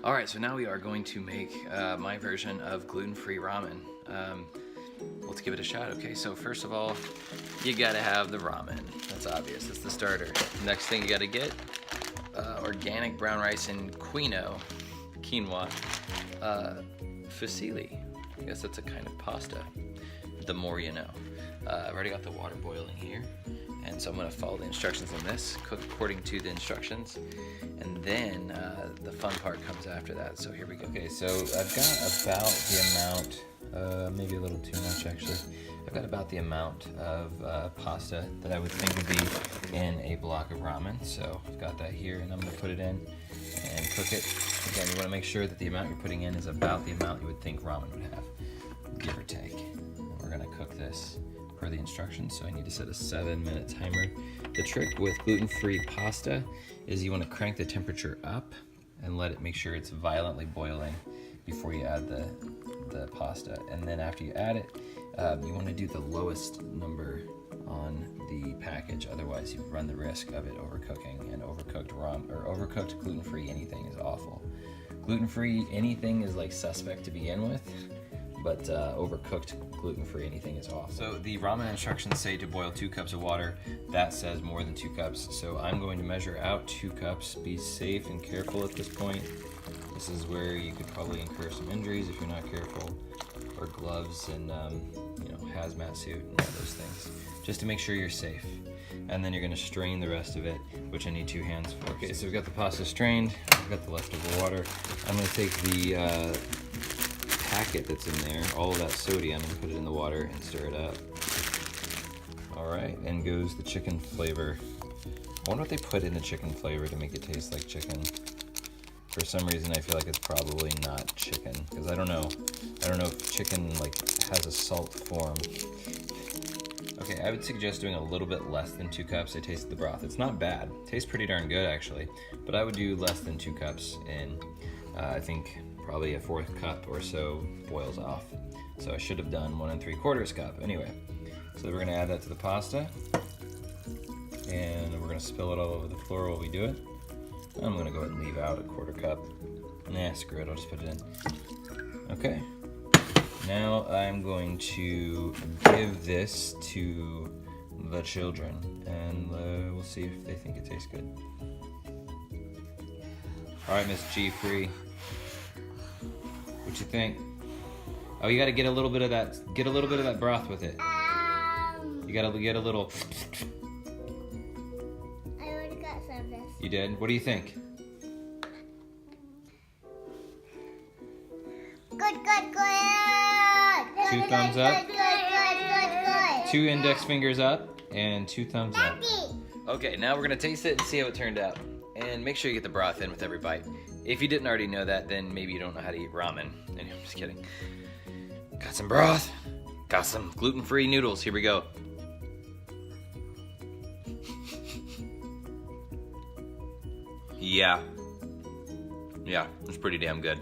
All right, so now we are going to make my version of gluten-free ramen. Let's give it a shot. Okay, so first of all, you gotta have the ramen. That's obvious, it's the starter. Next thing you gotta get, organic brown rice and quinoa, fusilli. I guess that's a kind of pasta. The more you know. I've already got the water boiling here, and so I'm gonna follow the instructions on this, cook according to the instructions, and then the fun part comes after that. So here we go. Okay, so I've got about the amount, maybe a little too much actually. I've got about the amount of pasta that I would think would be in a block of ramen. So I've got that here, and I'm gonna put it in and cook it. Again, you wanna make sure that the amount you're putting in is about the amount you would think ramen would have, give or take. And we're gonna cook this per the instructions, so I need to set a 7-minute timer. The trick with gluten-free pasta is you want to crank the temperature up and let it make sure it's violently boiling before you add the pasta. And then after you add it, you want to do the lowest number on the package, otherwise you run the risk of it overcooking, and overcooked ramen or overcooked gluten-free anything is awful. Gluten-free anything is like suspect to begin with, but overcooked gluten-free anything is awful. So the ramen instructions say to boil 2 cups of water. That says more than 2 cups. So I'm going to measure out 2 cups. Be safe and careful at this point. This is where you could probably incur some injuries if you're not careful, or gloves and hazmat suit and all those things, just to make sure you're safe. And then you're going to strain the rest of it, which I need 2 hands for. Okay, so we've got the pasta strained. I've got the leftover water. I'm going to take the packet that's in there, all of that sodium, and put it in the water and stir it up. Alright, and goes the chicken flavor. I wonder what they put in the chicken flavor to make it taste like chicken. For some reason I feel like it's probably not chicken, because I don't know if chicken like has a salt form. Okay, I would suggest doing a little bit less than 2 cups. I tasted the broth. It's not bad. It tastes pretty darn good actually, but I would do less than 2 cups in. I think probably a 4th cup or so boils off. So I should have done 1 3/4 cup. Anyway, so we're gonna add that to the pasta, and we're gonna spill it all over the floor while we do it. I'm gonna go ahead and leave out a 1/4 cup. Nah, screw it, I'll just put it in. Okay, now I'm going to give this to the children, and we'll see if they think it tastes good. All right, Miss G Free. What you think? Oh, you gotta get a little bit of that. Get a little bit of that broth with it. You gotta get a little. I already got some of this. You did? What do you think? Good. 2 thumbs up. Good. 2 index fingers up and 2 thumbs up. Daddy. Okay, now we're gonna taste it and see how it turned out. And make sure you get the broth in with every bite. If you didn't already know that, then maybe you don't know how to eat ramen. Anyway, I'm just kidding. Got some broth, got some gluten-free noodles. Here we go. Yeah, it's pretty damn good.